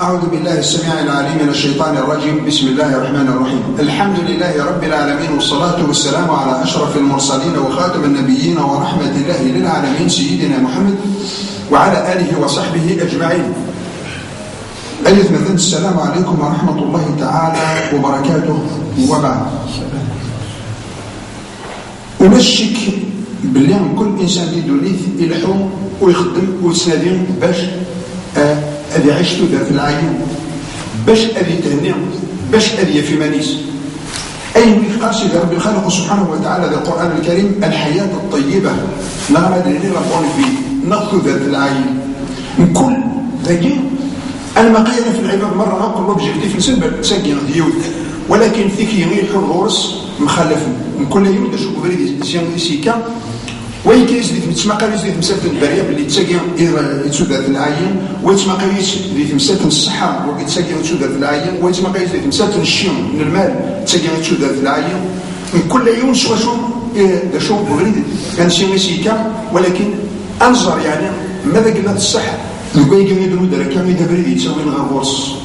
أعوذ بالله السميع العليم من الشيطان الرجيم. بسم الله الرحمن الرحيم. الحمد لله رب العالمين، والصلاة والسلام على أشرف المرسلين وخاتم النبيين ورحمة الله للعالمين سيدنا محمد وعلى آله وصحبه أجمعين. أيها مثلا السلام عليكم ورحمة الله تعالى وبركاته. وبعد، ونشك باللي كل إنسان في دونيث يلحو ويخدم ويتسنادين باش أذي عيشتو ذات العين، باش أذي تهنيع، باش أذي في منيس. أي من قاسي رب الخالق سبحانه وتعالى ذا القرآن الكريم الحياة الطيبة نغمد لنا ربون فيه نغثو ذات العين من كل ذاكين. أنا ما قيلنا في العباد مرة نقول لوبجيكتيف نسبة تساقي ديوت، ولكن ثيكي يغير الرورس مخلف من كل يوم دا شوكو بريد سيكا وين كايس ديك متسمقاويس ديك مسافه البريه باللي تساقي يتسودات العين، ويتسمقاويس ديك مسافه الصحه ويتساقي يتسودات العين، ويتسمقاويس ديك مسافه الشيم من المال تساقي يتسودات العين. من كل يوم شو دا شو بغريد كان شي سيكا، ولكن انظر يعني ماذا قلنا الصحه الكوي كان يدرو دار كان يدبريد يتسوي غير غورس.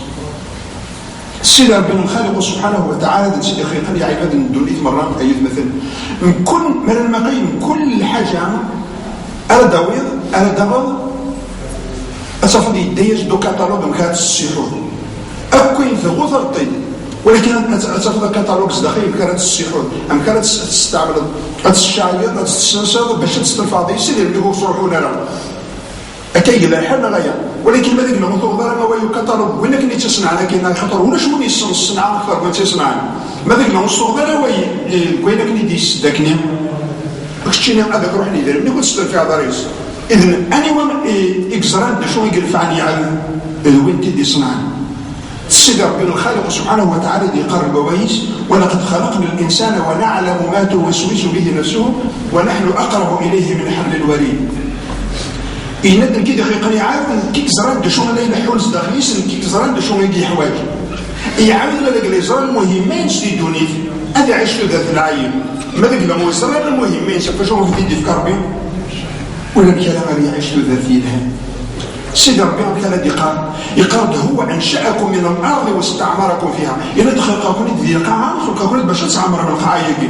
السيد ربنا الخالق سبحانه وتعالى سيدي خلقنا يا عباد ندوليت مرات أيد مثل من كل من المقاييس كل حاجة أردوض أصفد يديش دو كاتالوج مكات السيحور أكوين في غوثر طيب، ولكن أصفد كاتالوج داخل مكات السيحور أم كانت تستعمل الشعير تستنسل باش تستنفاضي سيدي اللي هو صروحونا له أكيد لا حنا غاية، ولكن ماذا قلنا نطلب ضرر ما ويو كتالوج وين كني تصنع لنا كاين خطر ولا شمون يصنع الصناعة أكثر من تصنع ماذا قلنا نطلب ضرر وين كني ديس داكني كشتينا هذاك روح لي دير ملي كنت تصدر فيها ضريس. إذن أنا وين إكزران شو يقرف عني على وين تدي صنع السيد ربنا الخالق سبحانه وتعالى يقرب بوايس ولقد خلقنا الإنسان ونعلم ما توسوس به نفسه ونحن أقرب إليه من حبل الوريد. يندن كي دقيقة يعاود كيك زران دو شون لا يلحون صداخليس كيك زران دو شون يجي حوايج يعاود لك لي زران مهمين سدي دونيت هذا عيشتو ذات العين ماذا قلنا مو زران المهمين شوف شو في دي فكر بهم ولا الكلام اللي عيشتو ذات يدها. سيد ربي كان يقال هو أنشأكم من الأرض واستعمركم فيها إلا دخلكم ذي القاعة خلقكم باش تعمر من القاعة يجي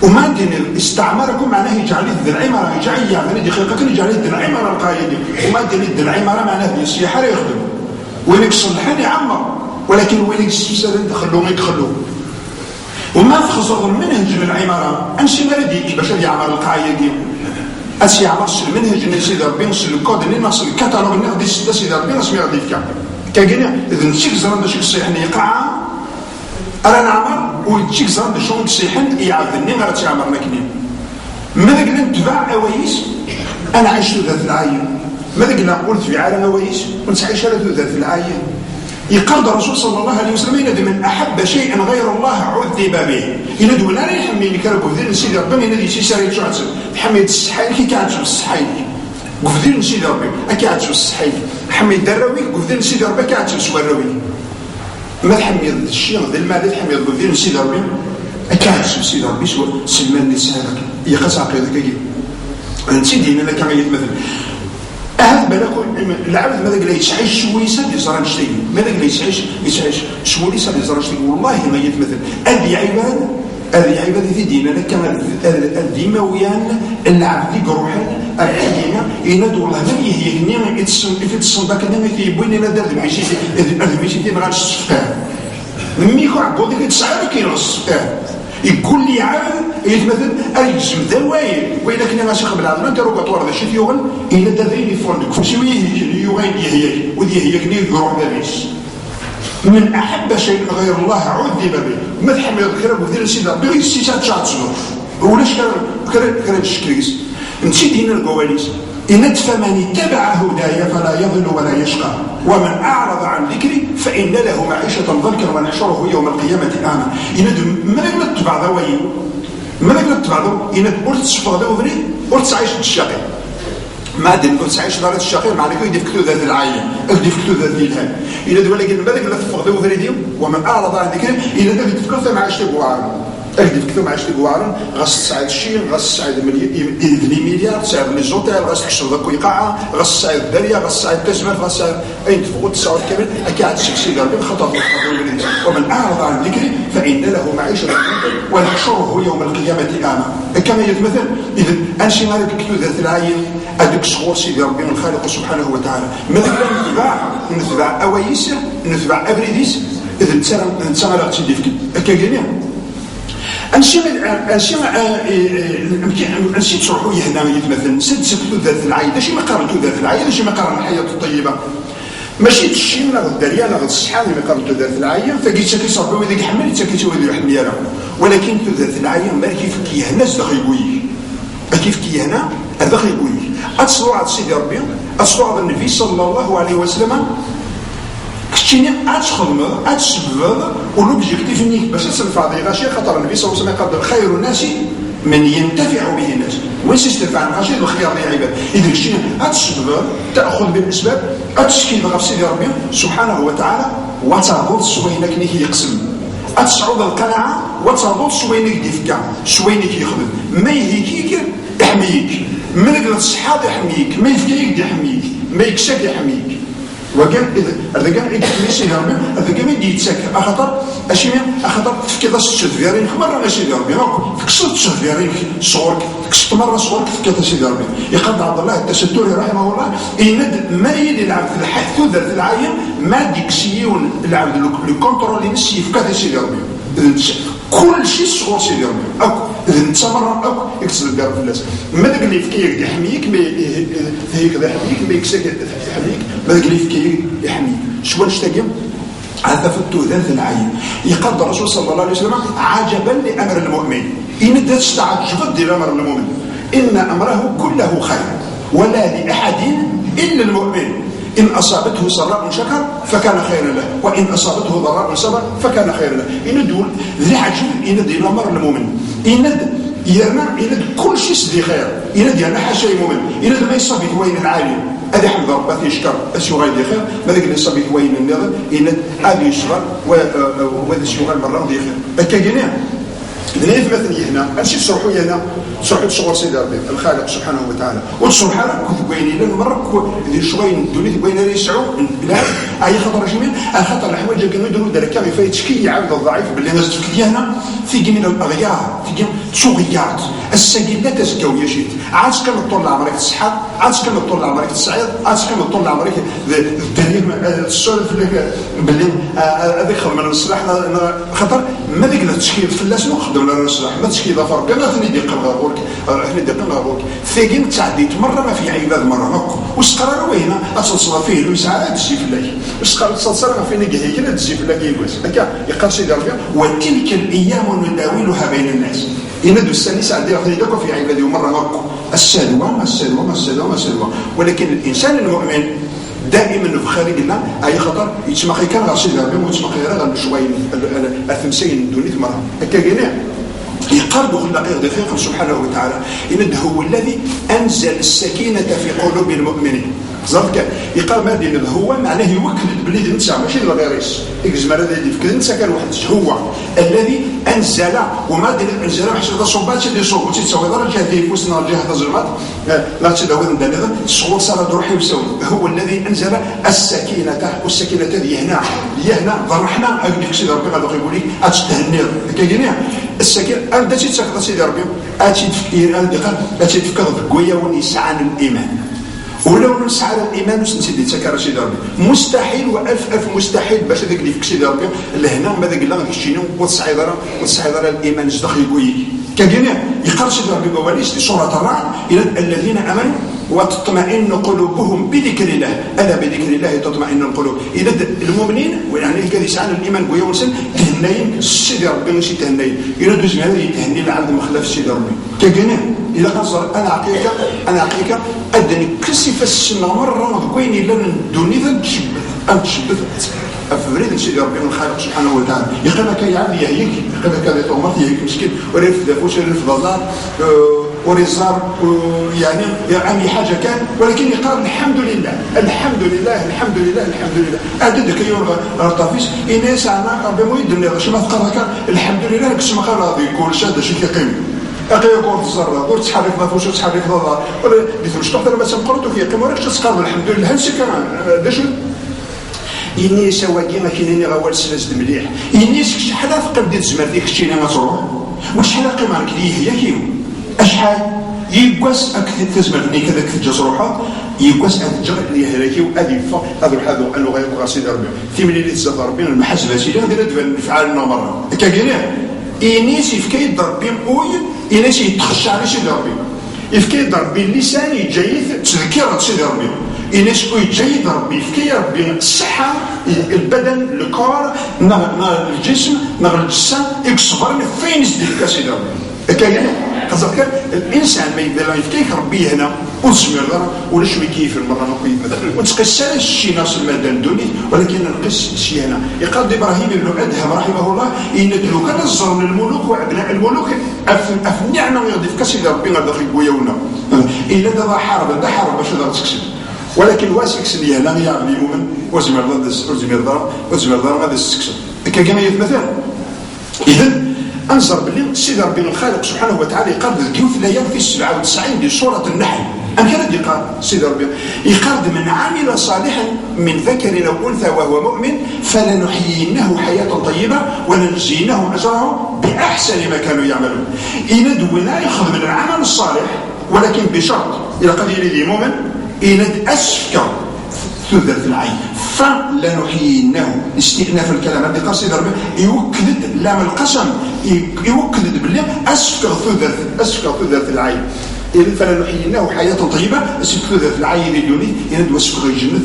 وما دين استعمركم معناه يجعل ذي العمارة يجعل يعني دقيقة يجعل ذي العمارة القايدة، وما دين ذي العمارة معناه يصيح يخدم وين يصلحان يعمر، ولكن وين يستفسد يدخلوه يدخلوه وما تخصص المنهج للعمارة أنسي مرديك باش يعمر القايدة أنسي يعمر المنهج اللي سيد ربي نصل الكود اللي نصل الكتالوج اللي غادي سيد ربي نصل غادي يفكر كاين إذا نشيك زران باش يصيح يقع أنا نعمر ويتشيك زران شون تسيحن يعذني ما غاتعمر مكنين. ماذا قلنا نتبع أوايس أنا عشت ذات العين، ماذا قلنا قلت في عالم أوايس كنت عايش ذات العين. يقال الرسول صلى الله عليه وسلم ينادي من أحب شيء غير الله عذب به، ينادي ولا يحميني كربو في ذي نسيد ربي ينادي سيساري شعتل حميد السحايل كي كانت السحايل وفي ذي نسيد ربي أكاد السحايل حميد الدراوي وفي ذي نسيد ربي كانت السواروي ما تحميض الشيء ذي المال تحميض بذين نسيد ربي أكاد سيد ربي سوى سلمان نسالك يقص عقيدك يجي نسيدين أنا كما يتمثل أهل بلاكو العبد ماذا قال يتعيش شويسة لزران شتي ماذا قال يتعيش شويسة لزران شتي والله ما يتمثل هذه عباد في ديننا كما الديمويان العبد قروحان الحيينة ينادوا الله ما يهني يتصن ذاك النمي يبوين لنا دار المعيشي المعيشي ما غاديش تفهم ميكو عبودك يتسعى كيلو الصفاه يقول لي عاد يتمثل الجسم دواير وإذا كنا ماشي قبل هذا انت روك طوار ذا شي يوغل إلا داذين يفرندك فشي يوغين يهيك ودي هيك ني يروح بابيس. من أحب شيء غير الله عذب به ما تحمل الكرب وذي السيدة بغي السيسات شاتصنو ولاش كان الشكريس نسيت هنا القواليس إن فمن اتبع هدايا فلا يضل ولا يشقى ومن أعرض عن ذكري فإن له معيشة ضنكا ونحشره يوم القيامة أعمى. إن ما نتبع ذوي ما نتبع ذوي إن قلت تشفى ذوي قلت عايش الشقي ما دين قلت عايش دارة الشقي معنى كي يدفكتو ذات العين يدفكتو ذات الهام إن ولكن ما ذاك لا تفقدوا ذريديهم ومن أعرض عن ذكري إن ذاك يدفكتو مع اشتبوا اجدي كثر معاش تقوارن غاس تساعد الشيء غاس تساعد مليار تساعد لي زوتيل غاس تكسر ذاك ويقاعه غاس تساعد الدريه غاس تساعد تسمات غاس تساعد اين تفوت تساعد كامل اكيد سكسي ربي خطر ومن اعرض عن ذكري فان له معيشه ونحشره يوم القيامه اعمى كما يتمثل. اذا انشي هذاك كتو ذات العين هذاك صغور سيدي ربي الخالق سبحانه وتعالى مثلا نتبع اوايس نتبع ابريديس اذا نتسمى لا تسيدي فيك كجميع نسيت تروحوا هنا مثلا سد ذات العين ماشي ما قارنتو ذات العين ماشي ما قارن الحياه الطيبه ماشي تشي ناخذ الدريه ناخذ الصحه اللي قارنتو ذات العين فقيت شكي صاحبي ذيك حمل حتى كيتولي يحمل يرا ولكن ذات العين ما كيف كيهنا داخل يقوي كيف كيهنا داخل يقوي اتصلوا على سيدي ربي اتصلوا على النبي صلى الله عليه وسلم كتشيني اتخدم اتسبب ولوبجيكتيف نيك باش تصرف هذه غاشي خاطر النبي صلى الله عليه وسلم قال خير الناس من ينتفع به الناس وين يستنفع غاشي الخيار ديال العباد اذا كتشيني اتسبب تاخذ بالاسباب اتشكي بغير سيدي ربي سبحانه وتعالى وتهبط سوينك نيك يقسم اتصعد القناعه وتهبط سوينك ديفكا سوينك يخدم ما يهيكيك يحميك من قلت الصحه يحميك ما يفكيك يحميك ما يكساك يحميك وكان هذا كان عيد ماشي ربي هذا كان يدي يتسكر اخطر اشي اخطر تفكير الشفيرين مره ماشي ربي فكسرت الشفيرين صورك كسرت مره صورك فكيت سيدي ربي يقد عبد الله التستوري رحمه الله يند ما يدي العبد الحث ذات العين ما ديكسيون العبد لو كونترول نسي فكيت سيدي ربي كل شيء صغور سيدي ربي اذا انت مره يكسر الدار في الناس ما داك اللي فكيك يحميك ما هيك يحميك ما يكسك يحميك ما داك اللي فكيك يحميك شو نشتاقي هذا فتو ذات العين يقال الرسول صلى الله عليه وسلم عجبا لامر المؤمن ان تستعجب ديال امر المؤمن ان امره كله خير ولا لاحد الا المؤمن إن أصابته سراء شكر فكان خيرا له وإن أصابته ضراء صبر فكان خيرا له إن دول ذي عجب إن دي الأمر المؤمن إن يرنا كل شيء سدي خير إن دي أنا حاشا المؤمن إن ما يصابي وين العالم هذا حمد ربك يشكر أسيو غير خير ما ذاك اللي يصابي وين النظر إن هذا يشغل وهذا الشغل مرة دي خير أكاجنيا ليه مثلا هنا أنشي تصرحوا هنا تصرحوا تصور سيدي ربي الخالق سبحانه وتعالى وتصرح لك كنت بيني لنا مرة ذي شوين الدنيا بين لي يسعوا لا أي خطر جميل خطر الحوايج اللي كانوا يديروا ذلك كان يفايت شكي عبد الضعيف باللي نزلت في هنا في من الأغيار في صغيرات السجل لا تزكوا يا شيت عاد كان طول عمرك الصحة عاد كان طول عمرك السعيد عاد كان طول عمرك الدليل السولف اللي باللي هذاك خدم من الصلاح خطر ما ذيك التشكيل في الناس نخدم لنا الصلاح ما تشكيل فرق ما ثني ديق الغابورك احنا ديق الغابورك ثقين تعديت مرة ما في عباد مرة نقو وسقرار وين اتصل فيه المساعدة تجي في الله وسقرار تصل ما في نجي هنا تجي في الله يجوز هكا يقال سيدي ربي وتلك الايام نداولها بين الناس يندو السنيس عندي يدك في عبادي ومرة نقو السلوى ولكن الانسان المؤمن دائما في خارج الله اي خطر يتسمى كان غير سيدي ربي ويتسمى غير شويه الثمسين دونيت مره هكا كاين يقرب خلق دقيقا سبحانه وتعالى إنه هو الذي أنزل السكينة في قلوب المؤمنين زرك يقال ما دين هو معناه يوكل بليد نتاع ماشي الغيريس اكزمر هذا اللي فكر نتاع كان واحد هو الذي انزل وما دين انزل حتى صوبات اللي صوب تسوي درجه هذه فوسنا الجهه الظلمات لا تداول ندير الصور صار روحي وسوي هو الذي انزل السكينه والسكينه هذه هنا فرحنا هكذا سيدي ربي غادي يقول لك اتهنير كاينين السكينه انت تتسكر سيدي ربي اتفكير اتفكر بقويه ونسعان الايمان ولو نسعى الايمان وسنسيدي تسكر سيدي ربي مستحيل والف مستحيل باش هذاك اللي فيك سيدي ربي لهنا ما ذاك لا غتشيني وتصعيدرا الايمان زدخ يقوي كاينين يقرا سيدي ربي بواليس سوره الرعد الى الذين امنوا وتطمئن قلوبهم بذكر الله الا بذكر الله تطمئن القلوب اذا المؤمنين يعني كذا يسعى الايمان قوي ونسن تهنين سيدي ربي ماشي تهنين الى دوز هذه تهني العبد مخلف سيدي ربي كاينين اذا قصر انا اعطيك ادني كسف السنه مره كوين الا ندوني ذا تشبث افريد سيدي ربي الخالق سبحانه وتعالى يقول لك يا عبدي هيك يقول لك هذا طومات هيك مسكين وريف دافوش ريف ضلال وريزار يعني أي حاجة كان، ولكن يقال الحمد لله الحمد لله الحمد لله الحمد لله. أدد كيور الطافيس إناس أنا بمويد النظر شما تقرأ الحمد لله كسما قال هذا يقول شاد شي كيقيم أقي يكون في الزرة قلت تحرك ضافوش وتحرك ضرة ولا ديتوش تحضر بس مقرطو كيقيم وراك تسقر الحمد لله هنسي كمان داشو إني سواقي ما كاينين غوال سلاس مليح إني شحال فقد بديت زمر ديك الشيء ما تروح وشحال قيمة كديه هي كيو أشحال يقاس أكثر تزمرني كذا كتجاز روحها يقاس أتجر اللي هلاكيو أدي فق هذا الحذو أنه غير قصيد ربي في من اللي تزاد ربي المحاسبة سيدي هذا دفن فعلنا مرة كاينين إنيس يفكي ضربي أوي إنيس يتخشى على سيدي ربي يفكي ضربي اللسان يجيث تذكير سيدي ربي إنيس يجيث ربي يفكي ربي الصحة البدن الكور الجسم الجسم يكسبر فين يزدك سيدي ربي كاينين قصدك الانسان ما يبدا يفكيك ربي هنا وزمر ولا شوي كيف المره نقول مثلا وتقيس الشيء ناس المدن دوني ولكن نقيس الشيء هنا يقال ابراهيم بن ادهم رحمه الله ان لو كان الزر من الملوك وابناء الملوك النعمه يضيف كسيد ربي غير داخل بويونا الا دابا حارب باش تقدر تكسب ولكن واسكس اللي هنا يعمل المؤمن وزمر ضرب غادي تكسب كما مثلا اذا انظر باللي سيدي ربي الخالق سبحانه وتعالى يقرد الكيوف الايام في 97 دي سوره النحل أمكن يقال سيدي ربي يقرد من عمل صالحا من ذكر او انثى وهو مؤمن فلنحيينه حياه طيبه ولنجزينهم اجرهم باحسن ما كانوا يعملون. إندونا ياخذ من العمل الصالح ولكن بشرط الى قدير ذي مؤمن إند اسفك ثلث العين فلنحيينه استئناف الكلام هذه قصيده ربي يوكد لام القسم يوكد بالله اسفك ثلث العين فلنحيينه حياه طيبه اسفك ثلث العين يدوني يند واسفك الجنة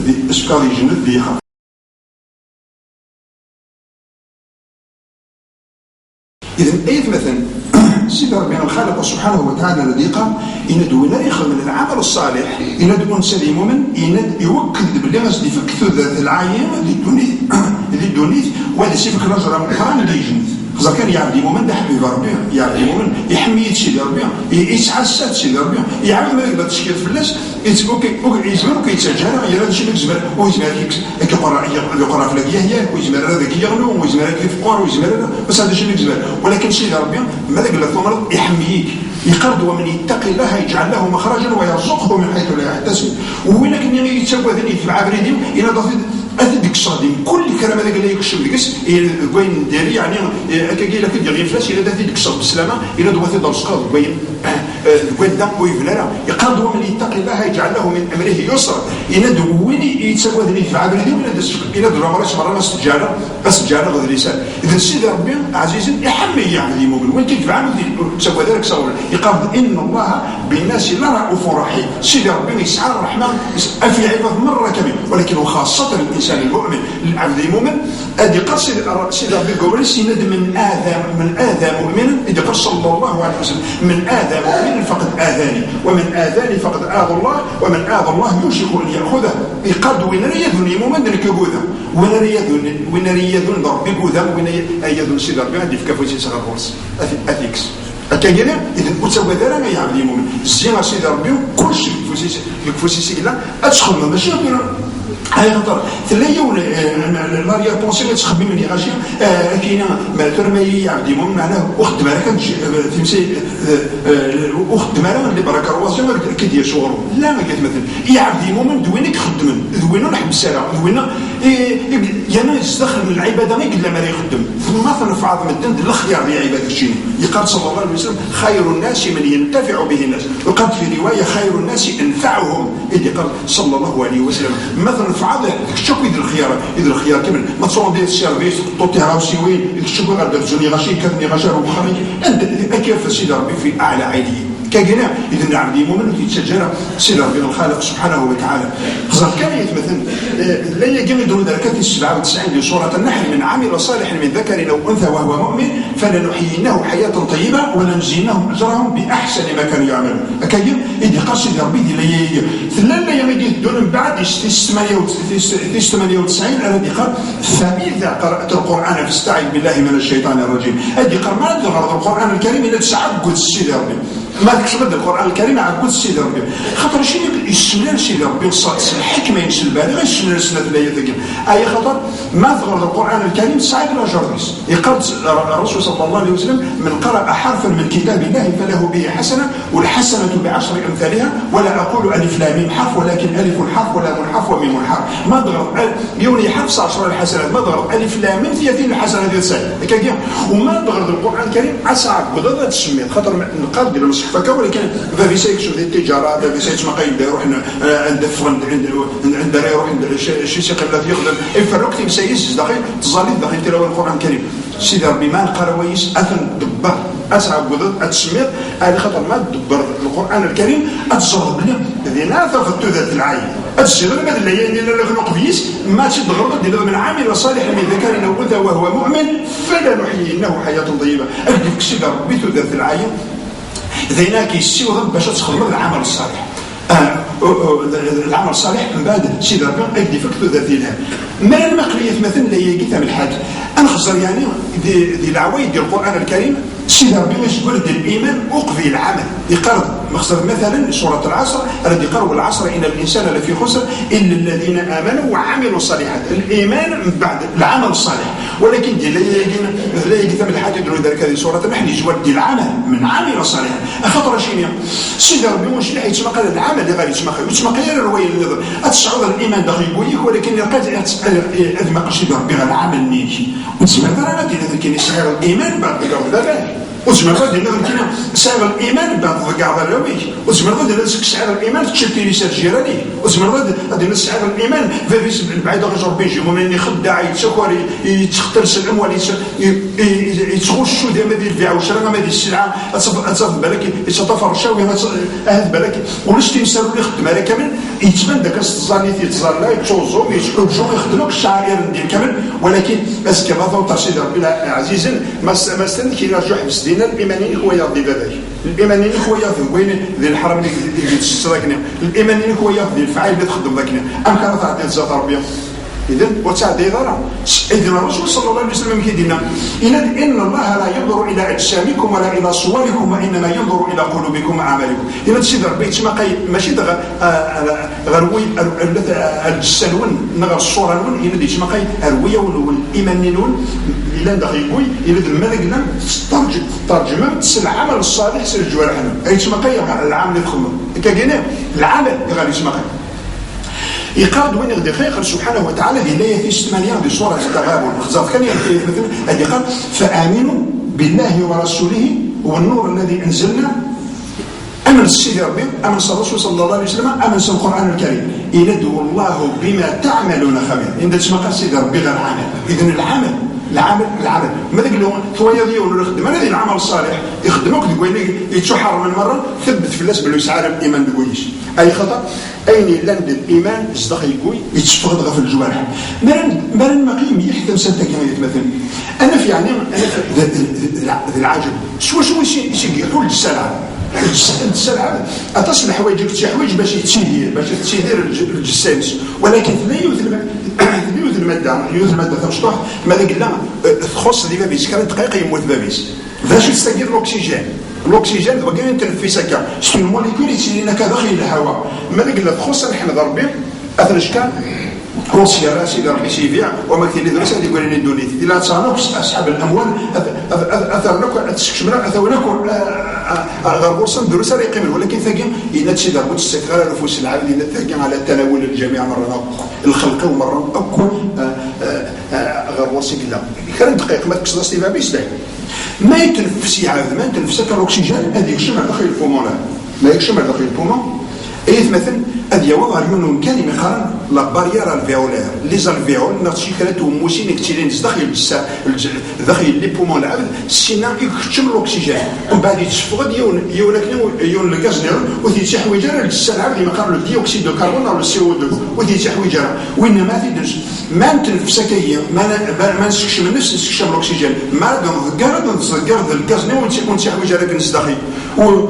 ذي اذا ايت مثلا سيدي ربنا الخالق سبحانه وتعالى الذي قال إن دونا يخل من العمل الصالح إن دون سليم مؤمن إن يوكد باللي غادي يفك ثلث العايم اللي دونيت وهذا سيفك الرجل مقران اللي يجنث خاصة كان يعبد مؤمن ده حبيب ربي يعبد مؤمن يحمي سيدي ربي يتعسى سيدي ربي يعمل ما يقدر تشكيل في الناس اوكي يزمر كيتسجل يرى شي يزمر ويزمر يقرا في الهيا ويزمر هذاك يغلو ويزمر في القرى ويزمر بس هذا الشيء يزمر ولكن سيدي ربي ماذا قال ثمر يحميك يقرد ومن يتقي الله يجعل له مخرجا ويرزقه من حيث لا يحتسب وين كان يتسوى ذني في عبريدي الى ضفيد أديك صادم كل الكلام هذا قال لي يكشف لكس وين داري يعني كاين لك ديال الفلاس الى داتي ديك بالسلامه الى دواتي دار السقاط وين دام ويفلا يقرد ومن يتقي الله يجعل له من امره يسرا الى دوين يتسوى ذني في عبريدي الى دو مره السجاله غير لسان اذا السيد ربي عزيز يحمي يعني مؤمن وين كيفعلوا تسوى ذلك صور يقرد ان الله بالناس لرؤوف رحيم سيد ربي يسعى الرحمن في عباد مره كبير ولكن خاصه الانسان المؤمن العبد المؤمن ادي قصد سيد ربي يقول سند من اذى مؤمنا اذا قال صلى الله عليه وسلم من اذى مؤمنا فقد اذاني ومن اذاني فقد اذى الله ومن اذى الله يوشك ان ياخذه يقاد وين يذن مؤمن ذلك يقوذه وين يذن ربي يقوذه وين يذن سيد ربي هذه في كفوتي صغر فرس اثيكس كاين اذا وتسوى ذلك يا عبد المؤمن الزينه سيد ربي كل شيء كفوتي سيكلا ادخل ماشي هاي خطر ثلاثة لا ريبونسي ما تخبي مني غاشي كاينه ما ترمي عبد المؤمن معناه اخت مالك تمشي اخت مالك اللي برك رواسي كيدير شغل لا ما قالت مثلا يا عبد المؤمن دوينك خدم دوينه نحب السلام دوينه يانا يستدخل من العباده ما يقول ما يخدم ثم مثلا في عظم الدين الخيار يا عباد الشيء يقال صلى الله عليه وسلم خير الناس من ينتفع به الناس وقد في روايه خير الناس انفعهم اذ قال صلى الله عليه وسلم مثلا في عظم شكو يدير الخيار كامل ما تصور ديال السيرفيس طوطي راوسي وين شكو غادر زوني غاشي كاتني غاشا وخري انت كيف سيدي ربي في اعلى عينيه كاينه اذا عبد المؤمن يتسجل سيدي ربي الخالق سبحانه وتعالى خاصه كان مثلا لا يجمع دون ذلك 97 في سوره النحل من عمل صالحا من ذكر او انثى وهو مؤمن فلنحيينه حياه طيبه ولنجزينهم اجرهم باحسن ما كانوا يعملون كاين اذا قال سيدي ربي ثلاثه يمدي دون بعد 98 الذي قال فاذا قرات القران فاستعذ بالله من الشيطان الرجيم هذه قال ما غرض القران الكريم الا تعبد سيدي ربي ما تكتب القران الكريم عقود سيدي ربي خاطر شي يسمى سيدي ربي الصاد الحكمه ينسل بالغ يسمى سنه الايه ذيك اي خاطر ما ذكر القران الكريم صعيب لا جرس يقرأ الرسول صلى الله عليه وسلم من قرأ حرفا من كتاب الله فله به حسنه والحسنه بعشر امثالها ولا اقول الف لام ميم حرف ولكن الف حرف ولام حرف وميم حرف ما ضغط يوني حرف 10 الحسنات ما ضغط الف لام ميم 30 الحسنه ديال ساعه هكا وما ضغط القران الكريم اصعب بضغط تسميه خاطر نقاد ديال المصحف هكا ولكن فافي سيكشن ديال التجاره فافي سيكشن ما قايد يروح عند فرند عند يروح عند شي سي قبله يخدم يفرق تي مسيس داخل تظالي داخل تلاوه القران الكريم سيدي ربي ما نقرا ويس اثن دبر اصعب بضغط تسميه على خاطر ما تدبر القران الكريم اتصرف بلي ذينا ثقت ذات العين الشيء ما اللي لا نقبيس ما تضغط ديال من عامل صالح من ذكر او انثى وهو مؤمن فلنحيينه حياه طيبه اديك سيدي ربي ذات العين ذينا كيسيوض باش تخدم العمل الصالح العمل الصالح من بعد سيدي ربي يدي فكتو ذات الهام ما المقريه مثلا اللي هي قيتها من الحاج انا خزر يعني دي العوايد ديال القران الكريم سيدي ربي باش يقول ديال الايمان اقضي العمل يقرض مخزر مثلا سوره العصر الذي قرأ العصر ان الانسان لفي خسر الا الذين امنوا وعملوا الصالحات الايمان من بعد العمل الصالح ولكن ديال لا يقيتها من الحاج يديروا ذلك هذه سوره النحل يجوا ديال العمل من عمل صالحا خاطر شيني سيدي ربي واش اللي حيت قال العمل اللي غادي يتسمى غير الروايه اللي تصعد الايمان داخل يقولك ولكن لقيت هذا ما قالش ربي غير العمل نيجي وتسمى ترى ديال هذا كاين صغير الايمان بعد ذلك وتسمى غادي كاين صغير الايمان بعد كاع الراوي وتسمى غادي صغير الايمان تشتي رساله جيراني وتسمى غادي صغير الايمان في بعيد غير ربي يجي من خداع يتسكر يتختلس الاموال يتغشوا ديال هذه البيع والشراء هذه السلعه تصاف بالك يتطفر الشاوي هذا بالك وليش تيسالوا اللي خدم على كامل يتبان داك الزاني تيتزال يتوزو يتحوجوا يخدموك الشعائر ديال كامل ولكن اسكي ما سيدي ربي عزيزا ما استنى كيرجعوا حبس دينا الايمانيين هو يرضي باباك الايمانيين هو يرضي وين ذي الحرم اللي تستراكنا الايمانيين هو يرضي الفعال اللي تخدم ذاكنا ام كانت عندي الزات ربي اذا وتعدي ضرر اذن الرسول صلى الله عليه وسلم كيدينا ان الله لا ينظر الى اجسامكم ولا الى صوركم وانما ينظر الى قلوبكم واعمالكم اذا تسيد ربي تما ماشي غروي الجسالون نغير الصوره نون الى تما الرويه والايمانيون الى داخل يقول الى الملك لم ترجمه العمل الصالح سير الجوارحنا اي تما العمل اللي تخدم كاين العمل غادي تما يقاد وين يغدي خير سبحانه وتعالى لا في 8 بصورة التغابن خزاف كان مثلا هذه قال فآمنوا بالله ورسوله والنور الذي أنزلنا أمن السيد ربي أمن الرسول صلى الله عليه وسلم أمن القرآن الكريم يندعو الله بما تعملون خبير إن تسمى قال السيد ربي غير عمل إذن العمل ماذا قال لهم ثواني ديال الخدمه هذا العمل الصالح يخدموك تقول يتشحر من مره ثبت في الناس باللي يسعى الايمان كويس اي خطا اين لند الايمان يصدق يقول يتفقد في الجوارح ما المقيم يحتم سنتك مثلا انا في يعني انا في العجب شو يحول السلعه السلعه اتصل حوايجك شي حوايج باش تسيدير الجسامس ولكن لا يوث الماده مشطوح ماذا قلنا تخص دي بابيس كان دقيقه يموت بابيس باش يستقر الاكسجين دابا كاين تنفس هكا شي الموليكول يسيرنا داخل الهواء ماذا قلنا تخص نحن ضربي اثر كان روسيا راسي ربي سيفيع وما كاين اللي درس يقول لي دونيتي الا تصانوكس اصحاب الاموال اثر لك تشكمنا اثوناكم غربوصا دروس راه يقيم ولكن ثقيم الى تشي ضربوا تستكرار نفوس العابدين ثقيم على تناول الجميع مره الخلق ومره اكو غربوصي كلا كان دقيق ما تكسر استيفا بيسلاك ما يتنفس يعاود ما يتنفس الاكسجين هذه يكشم على داخل البومون ما يكشم على داخل البومون اي مثلا هذه وضع اليون كان يقارن لا بارير الفيولير لي زالفيول ناتشي كانت موسين كتيرين داخل لي بومون العبد سينا يكتم الاكسجين ومن بعد يتفقد يون الغاز نيرون وتيتي حويجه للجسد العبد يقارن الديوكسيد دو كربون ولا السي او 2 وتيتي حويجه وين ما تيدرس ما نتنفسك هي ما نسكش من نفس نسكش الاكسجين ما نذكر الغاز نيرون وتيكون شي حويجه لك نصدقي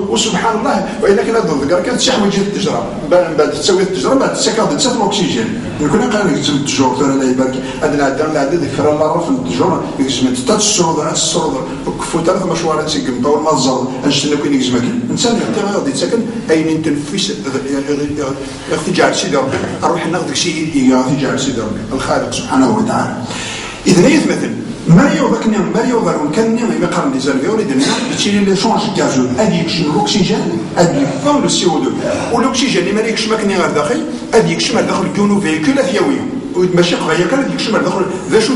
وسبحان الله والا كان هذا الذكر كانت شي حويجه التجربه بعد تسوي التجربه بعد تسكر الاكسجين كنا قال لك التجور ترى لا يبارك هذا العدم لا عدد فرا لا رف التجور يجمع تتصرد على الصرد كفو ثلاث مشوارات سيقم طول ما الزرد انشتنا كوين يجمع الانسان يعطي غادي تسكن اين تنفس اختجار سيدي ربي اروح ناخذ شيء اختجار سيدي ربي الخالق سبحانه وتعالى. اذا يثمثل ماريو ذاكني ماريو ضرون كان ما يقارن لي زالفيور يدير يشيل لي شونج كازو هذه يكشف الاكسجين هذه فون لو سي او 2 والاكسجين اللي ما يكشف ماكني غير داخل هذه يكشف داخل كونو فيكول ثيويه ماشي قضيه كان يكشف داخل ذا شو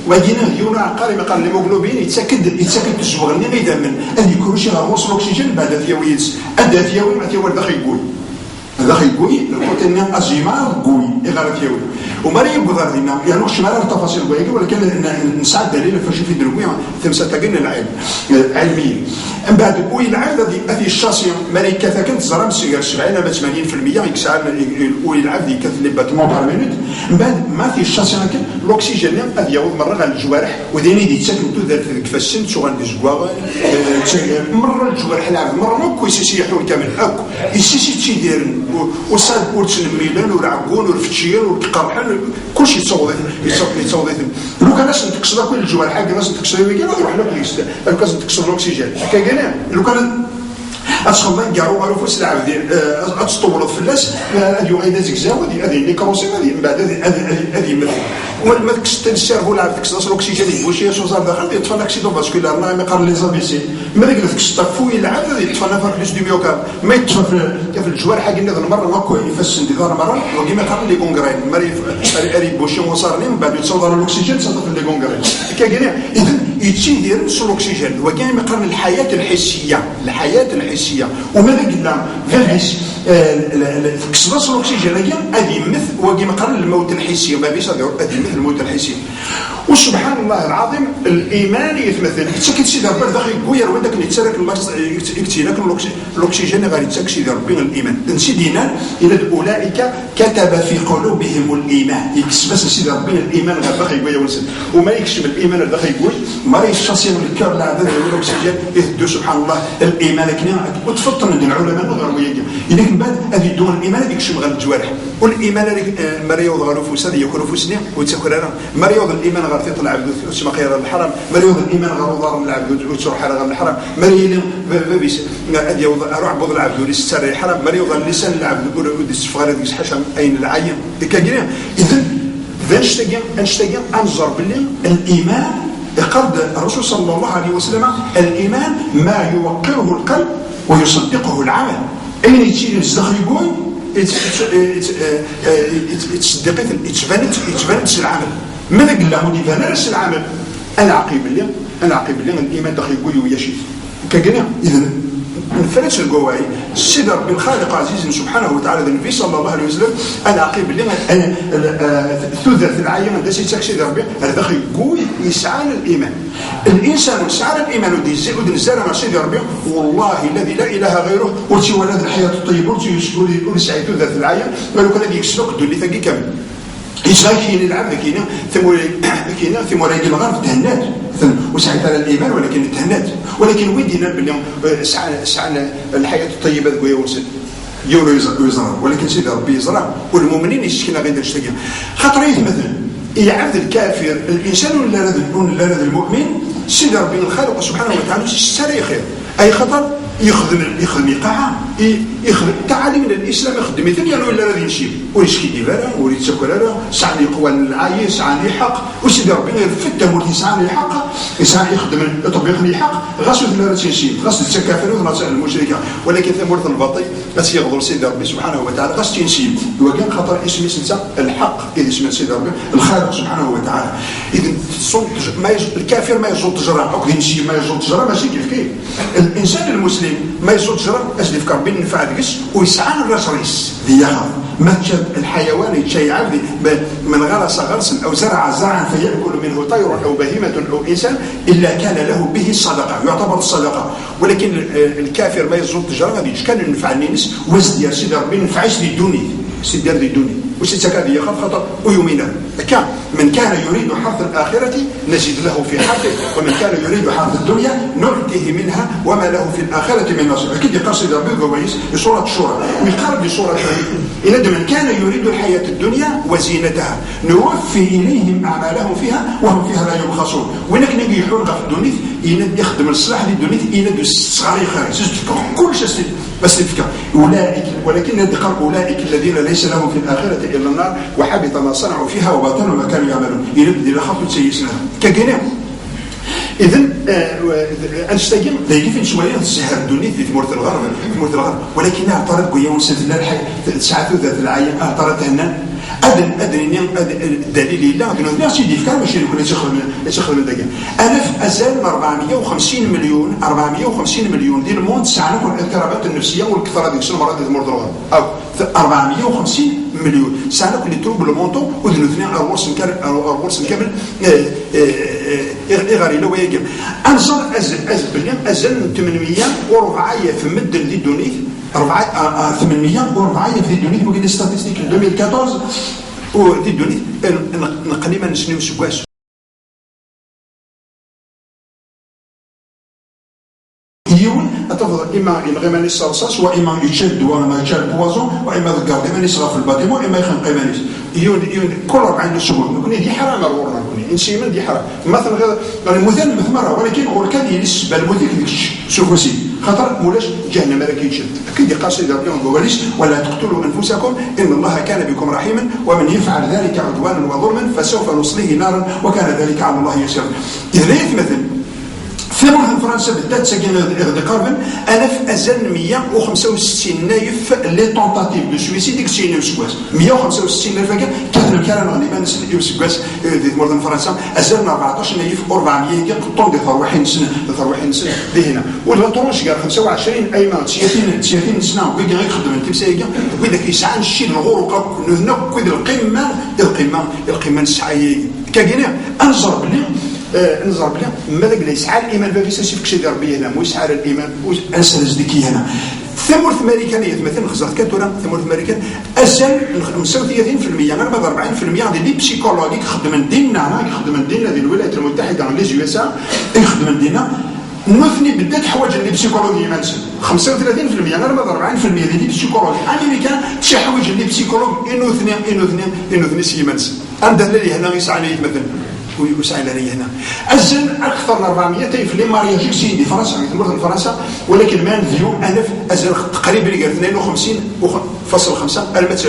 واجينا ديونا عقاري ما قال الهيموغلوبين يتسكد الزوغني غير من ان يكون شي غوص الاكسجين بعد ثيويه هذا ثيوي ما ثيوي داخل يقول هذا خيقوي الكوتين أزيمار قوي إغارة يوي وماري يبغى ذينا يعني وش مارا التفاصيل قوية ولكن نساعد دليل فشي في دروية ثمسة تجن العلم علميا من بعد قوي العلم هذه الشاسية ماري كذا كنت زرام سيجار 70 ل 80% يكسر قوي العلم ذي كث لباتمون بار مينوت من بعد ما في الشاسية لكن الأكسجين هذه يعود مرة على الجوارح وديني دي تسكن تذر كفسن شو عند الجوار مرة الجوارح العلم مرة ما كويس يسيحون كامل أكو يسيسي تشيدير وصاد بورتس الميلان والعقون والفتشير والقرحان كل شيء يتصوض لو كان لازم تكسر كل الجوارح حاجه لازم تكسر ويجي يروح لك ليست لو كان تكسر الاكسجين كان لو كان أصلا ما نقارو غير فوس العبد أتطورت في الناس هذه غير زكزاو هذه اللي كروسي هذه من بعد هذه مثل ما تكسر السيرفو العبد تكسر الأكسجين واش هي شوزار داخل يطفى الأكسيدون فاسكولار ما يقارن لي زابيسي ما ديك تكسر فوي العبد هذه يطفى نفر ليش دي ميوكارد ما يطفى في الجوارح حق النظر مرة ما كوي يفسن دي ظهر مرة وكي ما يقارن لي كونغرين مري أري بوشي وصار من بعد يتصور الأكسجين صدق لي كونغرين كاين إذا يتشير سو الأكسجين وكاين ما يقارن الحياة الحسية وماذا قلنا في الحس كسرس الأكسجين هذه مثل وكما قال الموت الحسي ما بيش هذه مثل الموت الحسي وسبحان الله العظيم الإيمان يتمثل يتسكت سيدي ربي داخل يقوير وداك يتسرك يكتيناك الأكسجين غادي يتسكت سيدي ربي الإيمان نسيدينا إلى أولئك كتب في قلوبهم الإيمان يكسب بس سيدي ربي الإيمان غير داخل يقوير ونسل وما يكشف الإيمان داخل يقوي ما يشخصي من الكار العدد الأكسجين يهدو سبحان الله الإيمان كنا وتفطن عند العلماء الغربية إذا من بعد هذه دون الإيمان يكشف غير الجوارح والإيمان مريض غير فوساد يكون فوسني وتكرر مريض الإيمان غير تطلع عبد اسمه خير الحرام مريض الإيمان غير ضار العبد وتروح على غير الحرام مريض بيس أدي أروح بضل العبد وليستر الحرام مريض اللسان العبد يقول ودي الصفغة هذيك حشم أين العين كجري إذا أنشتجن أنظر بالله الإيمان قد الرسول صلى الله عليه وسلم الإيمان ما يوقره القلب ويصدقه العمل أين يتشيل الزخر يقول يتصدقت يتبانت العمل ماذا قال له يتبانت العمل أنا عقيب اللي الإيمان دخل يقول ويشيف كجنا إذا نفرش القواعي السدر بالخالق عزيز سبحانه وتعالى النبي صلى الله عليه وسلم انا عقيب اللي ثلث العين ده سيتاكسي ربي هذا داخل يقوي يسعى للايمان الانسان يسعى للايمان ودي نزال مع سيدي ربي والله الذي لا اله غيره ورتي ولد الحياه الطيبه ورتي سعيد ثلث العين قالوا كان يكسلك دولي ثقي كامل كاين العبد كاين ثموريك الغرب تهنات وسعيت على الايمان ولكن تهنات ولكن ويدينا باليوم سعنا الحياه الطيبه ذوي ورسل يولو يزرع ولكن سيدي ربي يزرع والمؤمنين يشكينا غير الشتاقه خاطر مثلا يعبد الكافر الانسان ولا المؤمن سيدي ربي الخالق سبحانه وتعالى السري خير اي خطر يخدم يقع يخدم تعاليم الاسلام يخدم مثل يعني ولا غادي نمشي ويشكي ديفارا ويتسكرارا سعني قوى العاي سعني حق وسيدي ربي يفتح ولي سعني حق يسعى يخدم يطبق لي حق غاسو لا تنشي غاسو التكافر وغاسو المشركه ولكن ثمرة الباطل غاسو يغضر سيدي ربي سبحانه وتعالى غاسو تنشي وكان خطر اسمي سنتا الحق اذا اسم سيدي ربي الخالق سبحانه وتعالى اذا الكافر ما يزول تجرى اكو نمشي ما يزول تجرى ماشي كيف الانسان المسلم ما يزول تجرى اجل في كربين نفع ديكس ويسعى الرسريس ديالها مثل الحيوان يتشي عبدي من غرس غرسا او زرع زرعا فيأكل منه طير او بهيمة او انسان الا كان له به صدقة يعتبر الصدقة ولكن الكافر ما يزول تجرى غادي كان ينفع الناس وزد يا سيدي ربي نفعش للدنيا سيدير دي الدنيا واش تكاد يخاف خطر ويمينا كان من كان يريد حرث الآخرة نزيد له في حرثه ومن كان يريد حرث الدنيا نعطيه منها وما له في الآخرة من نصيب. أكيد يقصد ربي كويس بسورة الشورى ويقارب بسورة إن من كان يريد الحياة الدنيا وزينتها نوفي إليهم أعمالهم فيها وهم فيها لا يبخسون. وينك نجي يحول في الدنيا يخدم الصلاح للدنيا ينادوا الصغار خارج كل شيء بس تفكر أولئك ولكن يذكر أولئك الذين ليس لهم في الآخرة إلا النار وحبط ما صنعوا فيها وباطل ما كانوا يعملون. إلى خاطر تسيسنا كجنة إذن أنستجم ذي فين شوية السحر الدنيا في ثمرة الغرب ولكن اعترض قيون سنة الحي ساعة ذات العين اعترض هنا أدري الدليل لا بنو سيدي فكر ماشي يكون يشخل من دقيقة. ألف أزال 450 مليون ديال الموند ساعة الاضطرابات النفسية والكثرة ديك المرض ديال مرض الغرب أو 450 مليون ساعة اللي تروب المونطو ودنو اثنين أرورس كامل إغاري لو يجب أنصر أزل 804 في مدة دي دونيث 804 في دونيث وكاين ستاتستيك 2014 ودي دونيث نقليما نسنيو سكواس تفضل اما ينغي الصرصاص واما يشد واما يشد بوازون واما ذكر اما يصرف في الباتيمون اما يخنق مانيس كل 40 سبوع نكون دي حرام الورنا نكون انسيمن دي حرام مثلا المثال مثل مره ولكن هو كان ينسب المثال ديك شوفوا سي خاطر مولاش جهنم مالك يتشد اكيد قاصد ربي بواليش ولا تقتلوا انفسكم ان الله كان بكم رحيما ومن يفعل ذلك عدوانا وظلما فسوف نصليه نارا وكان ذلك على الله يسيرا. اذا يتمثل في فرنسا بدات ساكن قربا 1665 نايف لي طونتاتيف دو سويسيد ديك السنين سكواس 165 نايف كان غالبا نسل سكواس دي مورد فرنسا ازلنا 14 نايف 400 طون دي ثروحين سنه دي هنا ولا طرونش قال 25 ايمان 30 سنه وكي يخدم التمسايق وكذا كيسعى الشيء الغرق هنا كذا القمه السعيه كاينه انظر بلي نظر بلي ماذا قال يسعى الايمان بابيس شي فكشي دار بيه هنا مو يسعى الايمان انسى ديكي هنا ثمرة امريكانيه مثلا خزرت كاتورا ثمرة امريكان ازال 35% غير 40% ديال لي بسيكولوجيك خدم ديننا ديال الولايات المتحده لي يو اس يخدم ديننا نثني بدات حوايج اللي بسيكولوجي مانسن 35% غير 40% ديال لي بسيكولوجي امريكان شي حوايج اللي بسيكولوج انو سي مانسن عندنا اللي هنا يسعى مثلا ويسعى لنا هنا أزل أكثر من 400 في لي مارياج يكسين دي فرنسا مثل فرنسا ولكن ما نفيو ألف أزل تقريبا اللي قال 52.5 المت 53%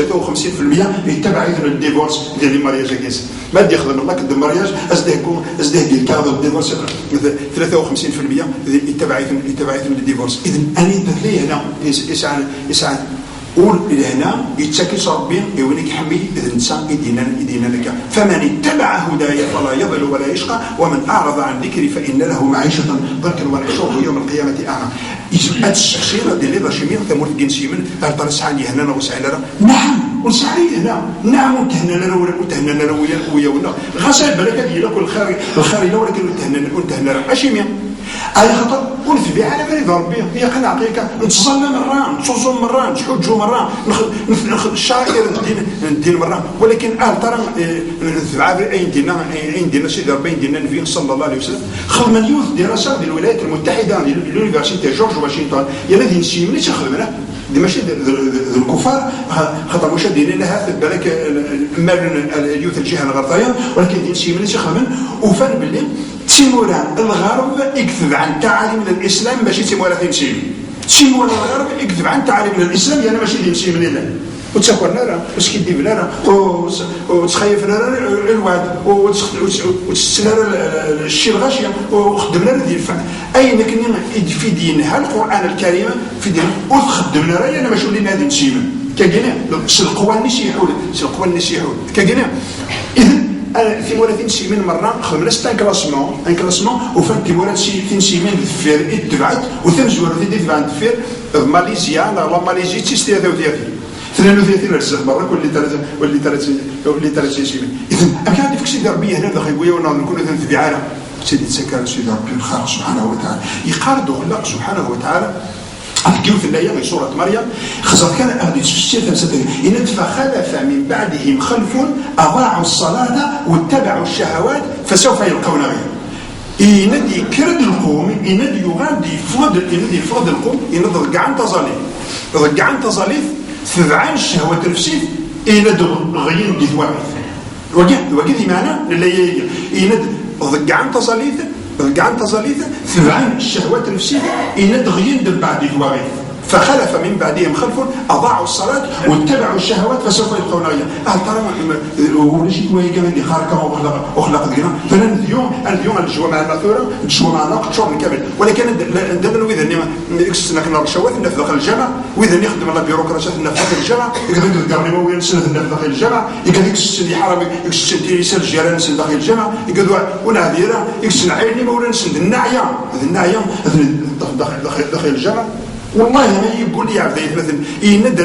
يتبع إذن الديفورس ديال لي مارياج كيس ما دي يخدم الله كد المارياج أزده ديال كادو الديفورس 53% يتبع إذن الديفورس. إذن أنا لي هنا يسعى قول إلى هنا يتسكس ربي يونيك حمي إذا الإنسان يدينا لك فمن اتبع هدايا فلا يضل ولا يشقى ومن أعرض عن ذكري فإن له معيشة ضنكا ونحشره يوم القيامة أعمى. إذا الشخصية ديال لي راشمين ثمور الجنسي من هل سعاني هنا وسعي لنا نعم ونسعي هنا نعم وتهنا لنا ويا ولا غسل بالك ديالك الخير ولكن وتهنا لنا أشيميا على خاطر ونثبي على مريض ربي هي قناعتك نتصلى مرة نتصوم مرة نحجوا مرة ناخذ الشاكر ندير مرة ولكن ترى نثبع عندنا سيدي ربي عندنا النبي صلى الله عليه وسلم خدم اليوث دراسة ديال الولايات المتحدة ديال اليونيفرسيتي جورج واشنطن يلا دي نسي ملي تخدمنا دي ماشي الكفار خاطر واش دايرين لها في بالك مال اليوث الجهه الغربيه ولكن دي نسي ملي تخدم وفان باللي تيمورا الغرب يكذب عن تعاليم الاسلام ماشي تيمورا تيمورا الغرب يكذب عن تعاليم الاسلام يعني ماشي دي من الله وتسكر لنا واش كيدير لنا وتخيف لنا الوعد وتستنى الشيء الغاشيه وخدم لنا ديال الفعل اين كنا في دينها القران الكريم في دين وتخدم لنا انا ماشي ولينا هذه نسيمه كاينه القوى النسيحول كاينه اذا في مورا سي من مرة خدمنا ستان كلاسمون وفان في مورا سي من الدفير اتبعت وثمزور في دفع الدفير ماليزيا لا ماليزيا تيستي 33 رزق برا واللي 30 سي من اذا كان عندي فكسي دربيه هنا داخل بويا وانا نكون نتبع على سيدي تسكر سيدي ربي الخالق سبحانه وتعالى يقارد خلق سبحانه وتعالى الكيوث اللي هي سورة مريم خزر كان أغدي تفسير إن فخلف من بعدهم خلف أضاعوا الصلاة واتبعوا الشهوات فسوف يلقون غير إندي كرد القوم إندي يغادي فضل القوم إندي ضقعان تظاليف ضقعان تظاليف فبعان الشهوات الفسيف إندي غيين دي ثوابث وكذي معنى اللي إندي ضقعان تظاليف فبعان الشهوات الفسيف إندي غيين دي بعد ثوابث فخلف من بعدهم خلف أضاعوا الصلاة واتبعوا الشهوات فسوف يلقون غيا ترى ونجيك وهي كمان اللي خارقة وخلق دينا فأنا اليوم الجوا مع المثورة الجوا مع ناقد شهر كامل ولكن دابا وإذا إكسنا كنا رشوات في داخل الجامعة وإذا يخدم على بيروقراطيات في داخل الجامعة يقدر يقدر وين سنة في داخل الجامعة يقدر يكسن حرامي يكسن تيسال الجيران سن داخل الجامعة يقدر وناديرة يكسن عيني ما ولا نسن الناعية داخل الجامعة والله ما يقول لي عبد مثلا يند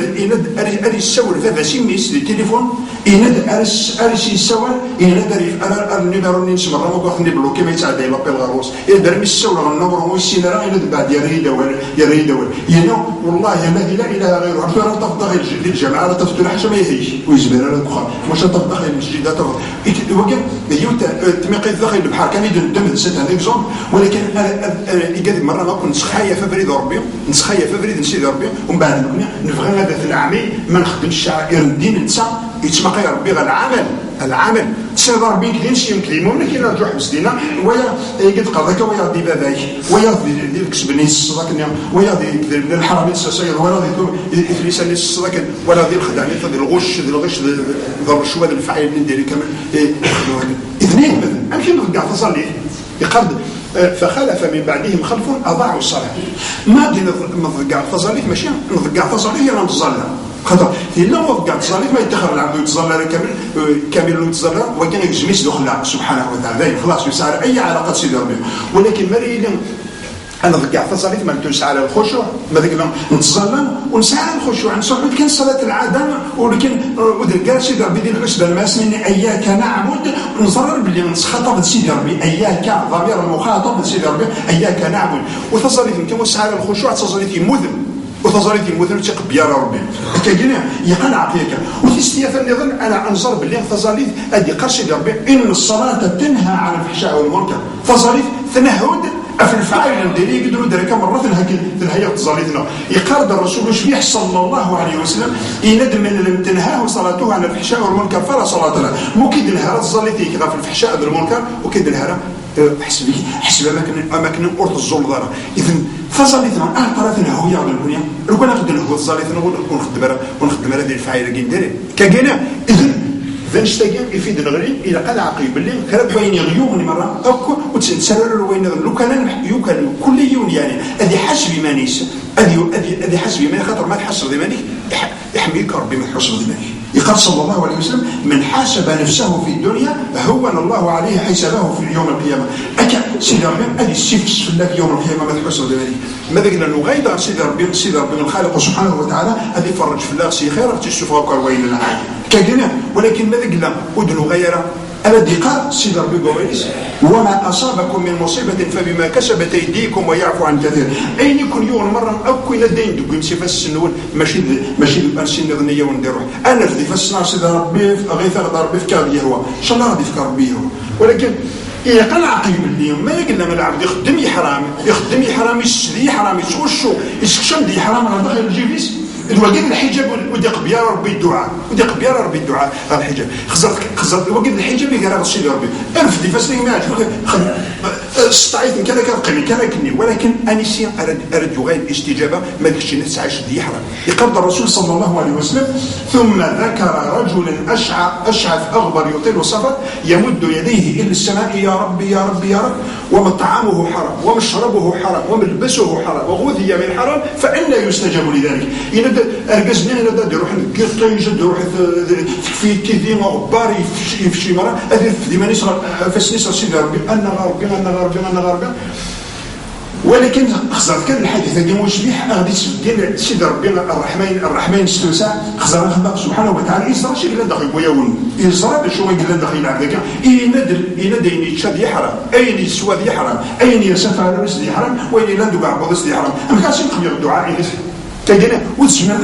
اري السور فاسي ميس دي تليفون يند اري يسوى يند اري النيميرو اللي نسمع راه ما كنخدم بلوكي ما يتعدى يلا بالغروس يدير مي السور النمر هو السينارا يند بعد يريدوا والله الذي لا اله غيره عرفتوا راه تفضل الجماعه راه تفضل حاجه ما يهيش ويزبر على البخار واش تفضل المسجد وكان يوتا تميقي داخل البحر كان يدم سيت ان اكزومبل ولكن قال مره ما كنت خايف فريد ربي نسخايا فبريد نسيدي ربي ومن بعد نبغي هذا العامي ما نخدمش الشعائر الدين نتا يتمقى ربي غير العمل تسيد ربي كدين شي نكلمو ملي كنرجعو حبس دينا ويا قد قضاك ويا دي باباك ويا دي كسبني الصداك ويا دي الحرامي السيد ولا دي افليس لي الصداك ولا دي الخدامي دي الغش دي الرشوه ديال الفعال ندير كمان اثنين مثلا امشي نرجع تصلي يقرد فخلف من بعدهم خلف أضاعوا الصلاة ما دي نضقع التصاليف ماشي نضقع التصاليف هي نتظلى خاطر إلا نضقع التصاليف ما يتخر العبد يتظلى كامل يتظلى وكان يجميس دخل سبحانه وتعالى خلاص يسعر أي علاقة سيدي ربي ولكن مريد أنا ضقع تصاليف ما نتوسع على الخشوع ما ذاك نتظلم ونسعى على الخشوع نصحوا كان صلاة العادة ولكن ودركار سيدي ربي ديال الحسبة الماس مني إياك نعبد نصرر باللي نتخاطب سيدي ربي إياك ضمير المخاطب سيدي ربي إياك نعبد وتصاليف كما نسعى على الخشوع تصاليف يمذن وتصاليف يمذن تيقب يا ربي كاينين يقنع فيك وتستيافا نظن أنا أنظر باللي تصاليف أدي قال سيدي ربي إن الصلاة تنهى عن الفحشاء والمنكر تصاليف تنهد في الفعل نديري يقدروا دركا مرة تنهي تصاليتنا يقارد الرسول شبيح صلى الله عليه وسلم يندم من لم تنهاه صلاته عن الفحشاء والمنكر فلا صلاة له مو كيد الهرة تصليتي كذا في الفحشاء والمنكر وكيد الهرة حسب أماكن أرض الزلطة إذن فصليتنا طرفنا هو يا الدنيا لو كنا نخدم هو صليتنا ونخدم هذه الفعيلة كندير كاينه إذن فنشتاقين يفيد الغريب الى قال عقيب باللي كرب وين يغيوم مرة اكو وتسرر وين لو كان يمكن كل يوم يعني هذه حسب ما نيس هذه حسب ما خاطر ما تحسب ذمانك يحميك ربي ما تحسب ذمانك يقال صلى الله عليه وسلم من حاسب نفسه في الدنيا هون الله عليه حسابه في يوم القيامه اكا سيدي ربي هذه السيف في الله في يوم القيامه ما تحسب ذمانك ماذا قلنا انه غير سيدي ربي الخالق سبحانه وتعالى هذه فرج في الله سي خير تشوفوا وين العالم كاينه ولكن ماذا قلنا ودنو غيره الذي قال سيد ربي قويس وما أصابكم من مصيبة فبما كسبت أيديكم ويعفو عن كثير أين يكون يوم مرة أو كل الدين دوك يمشي فالسنون ماشي الأرسين نظنية ونديروح أنا في فالسنار سيد ربي غيث ربي في كابيه هو إن شاء الله غادي في كربيه هو ولكن يقال عقيب اليوم ما قلنا من العبد يخدم حرام يسدي حرام يتوشو يسكشم دي حرام على داخل الجيبيس وقد الحجاب ودق بيا ربي الدعاء الحجاب خزرت وقد الحجاب يقرا الشيء ربي ألف دي فاسني ما استعيت كذا كني ولكن انسي ارد غير الاستجابه ما ديكش الناس عايش دي حرام يقرض الرسول صلى الله عليه وسلم ثم ذكر رجل اشعث اغبر يطيل السفر يمد يديه الى السماء يا ربي يا ربي يا رب ومطعمه حرام ومشربه حرام وملبسه حرام وغذي من حرام فأنا يستجاب لذلك أرقزني أنا دا يروح نقطيج يروح في كذي غبار في شي مرة هذه في ديما نسرى فاس نسرى سيدي ربي أنا غربي ولكن خزرت كان الحديث هذا مشبيح غادي ديال سيدي ربي الرحمن استوسع خزر خلق سبحانه وتعالى يزرع شي قال داخل وياون يزرع باش هو قال داخل هذاك ينادر يشاد يحرم اين يسواد يحرم اين يسافر على راسه يحرم وين لا ندوق على راسه يحرم ما كانش نقبل الدعاء تجينا وتجمع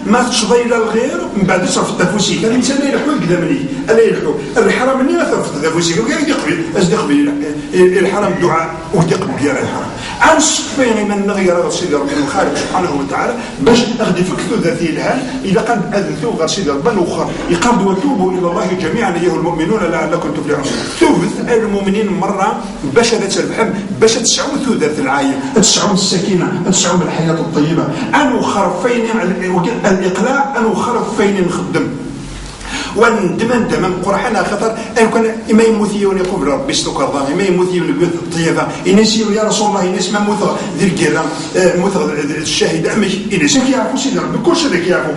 ما تشضي الى الغير من بعد تصرف التفوسي كان الانسان لا يلحق قدامني الا يلحق الحرام مني ما صرف التفوسي كان يقبل يقبل الحرام الدعاء ويقبل ديال الحرام عن صفين من غير سيدي ربي الخالق سبحانه وتعالى باش اغدي فكتو ذاتي الهال اذا كان اذنتو غير سيدي ربي اخر يقرب وتوبوا الى الله جميعا ايها المؤمنون لعلكم تفلحون توبت المؤمنين مره باش هذا تربحهم باش تسعوا ذات العايه تسعوا السكينه تسعوا الحياه الطيبه ان خرفين الاقلاع ان خرفين نخدم وندمن دمن قرحنا خطر ان كان ما يموتيون يقول ربي استكر ظاهر ما يموتيون يقول الطيبه ينسيوا يا رسول الله ينس ما موت ذي الكيران موت الشاهد امش ينس كيعرفوا سيدي ربي كلشي ذاك يعرفوا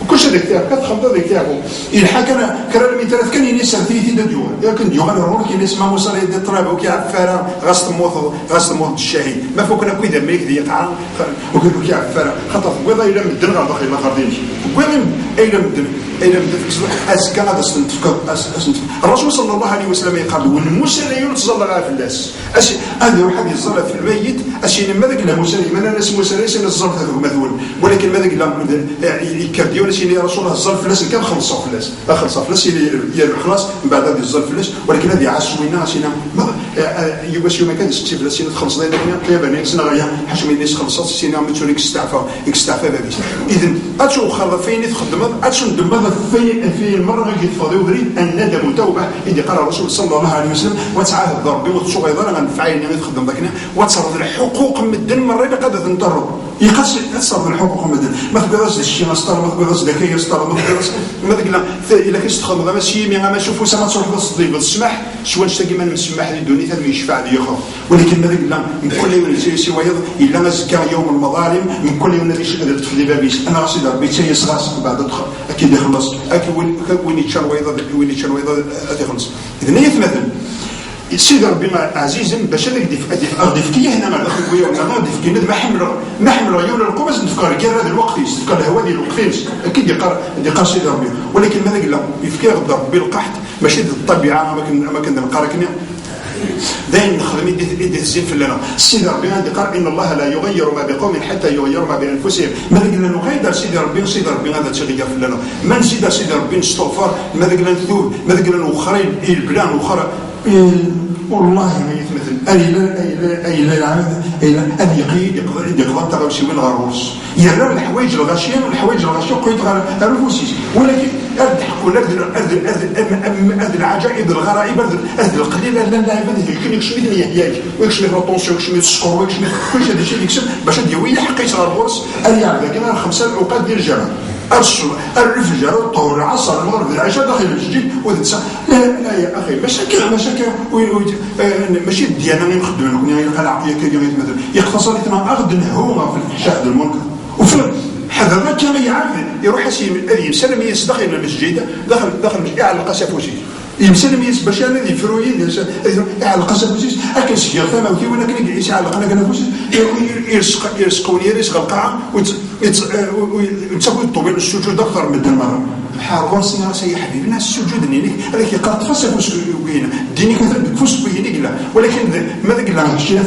كلشي ذاك يعرف كتخمض ذاك يعرفوا الحق انا كرا من ثلاث كان ينس ثلاثه ديال لكن ديو غنروح كينس ما وصل يد الطراب وكيعرف فارا غاست موت الشاهد ما فوقنا كويدا ما يكذي يقع وكيقول كيعرف فارا خطر ويضا الى مدن غير داخل الاخر ديالي وين الى مدن إلى أزكى هذا استنتفكر الرسول صلى الله عليه وسلم يقال والمسلمين تظل على فلاس هذا واحد يظل في الميت أشي ماذا قال مسلم أنا ناس مسلم الظل هذا مثول ولكن ماذا قال يكرديون أشي يا رسول الله الظل فلاس كان خلص فلاس خلاص من بعد هذه الظل فلاس ولكن هذه عشوينا أشينا يباش يوم كان ستي فلاس خلص ذلك يا بني سنا غيا حشم الناس خلصت سينا متشونيك استعفى بابيس إذن أتشو خلفين تخدم أتشو ندم في المرة اللي يتفاضي وبريد الندم توبة إذا قال الرسول صلى الله عليه وسلم وتعاهد ربي وتصوغ أيضا غنفعل إني تخدم ذاكنا وتصرف الحقوق مدن مرة اللي قد تنطر يقص تصرف الحقوق مدن ما تقدرش الشيء مسطر ما تقدرش ذكية مسطر ما تقدرش ما تقول إلا كنت تخدم غير ماشي مي ما نشوفوا سما تروح للصديق بالسماح شو نشتاقي من السماح للدنيا ثم يشفع لي يخاف ولكن ما تقول من كل يوم سوى إلا ما زكى يوم المظالم من كل يوم الذي شهدت في بابيس أنا رصيد ربي تيسغاس بعد أكيد يخلص وين يتشال ويضا تخلص إذا هي مثلا سيدي ربي عزيز باش اغدي فكيه هنا ما الاخ خويا ولا غادي فكيه ما حمل عيون القوس نفكر كاع هذا الوقت يفكر الهواء ديال الوقت اكيد يقار سيدي ربي ولكن ماذا قال له يفكر غدا ربي القحط ماشي الطبيعه ما كنلقى ركني داين نخدم يدي الزين في لنا سيدي ربي غادي قال ان الله لا يغير ما بقوم حتى يغيروا ما بانفسهم ماذا قلنا نغير سيدي ربي غادي تغير في لنا ما نزيد سيدي ربي نستغفر ماذا قلنا نذوب ماذا قلنا نخرين البلان اخرى والله ما يتمثل اي لا العمد ان يقضى تغوشي من غروس يرى الحوايج الغاشيه قيد غير الفوسيس ولكن الحق ولا هذه العجائب الغرائب هذه القليله لا يمكن يكشف لي ياك ويكشف الطونسيون ويكشف السكور ويكشف كل شيء هذا الشيء يكسب باش ديوي حقيت غروس اللي عندها كما خمسه الاوقات ديال الجامعه الرفجر الطهور العصر المغرب العشاء داخل المسجد وتنسى لا يا اخي مشاكل ماشي ديالنا نخدموا لكم يلقى العقليه كي مثلا يختصر لنا اخذ نهومه في الفحشاء المنكر وفي حذر كما يعرف يروح يسلم داخل المسجد داخل على القسافوسي يمسلم باش انا اللي فرويين على القسافوسي اكل سير فما وكي ولا كان يعيش على القنافوسي يرسقوني يرسق القاعه وتسوي الطوبين السجود اكثر من المره حارون سي حبيبنا السجود نينك هذاك يقرا تفسر وين دينك فوس وين لا ولكن ماذا قال لنا شي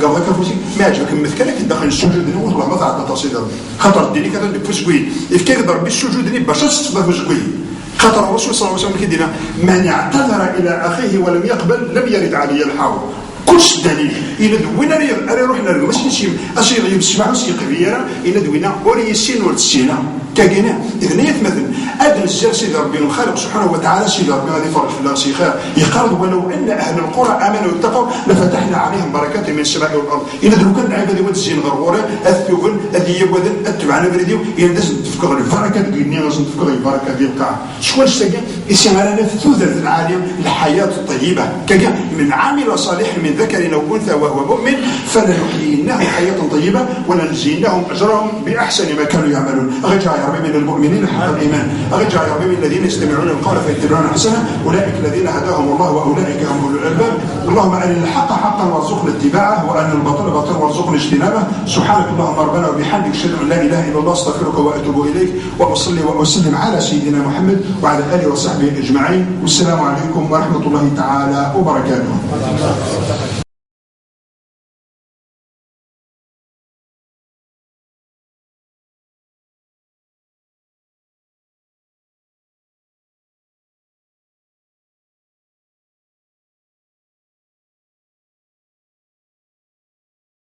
قرا كفوسي ما عجبك مثلك داخل السجود والله ما تعطى تصير خاطر دينك هذا فوس وين يفكر ضرب السجود باش تصدق وين خاطر الرسول صلى الله عليه وسلم كيدينا من اعتذر الى اخيه ولم يقبل لم يرد عليه الحوض كلش دليل إلى دوينا أنا روحنا ماشي شي أشياء يسمعوا شي قبيلة إلى دوينا وريسين ورتسينا كاينه إذن يتمثل أدنى الزر سيدي ربي الخالق سبحانه وتعالى سيدي ربي غادي يفرج في الله شي خير يقال ولو أن أهل القرى آمنوا واتقوا لفتحنا عليهم بركات من السماء والأرض إلى دروك العباد والزين غرغورة الثوبن الذي يبودن التبعنا بريديو إلى لازم تفكر البركات ديالنا لازم تفكر البركات ديال القاع شكون شتاقي إسمانا الثلث العالم الحياة الطيبة كجا من عامل صالح من ذكر أو أنثى وهو مؤمن فلنحيينهم حياة طيبة ولنجزينهم أجرهم بأحسن ما كانوا يعملون. أرجع يا ربي من المؤمنين حق الإيمان، أرجع يا ربي من الذين يستمعون القول فيتبعون أحسنه أولئك الذين هداهم الله وأولئك هم أولو الألباب. اللهم أرنا الحق حقا وارزقنا اتباعه وأرنا الباطل باطلا وارزقنا اجتنابه. سبحانك اللهم ربنا وبحمدك أشهد أن لا إله إلا الله أستغفرك وأتوب إليك وأصلي وأسلم على سيدنا محمد وعلى آله وصحبه أجمعين. والسلام عليكم ورحمة الله تعالى وبركاته.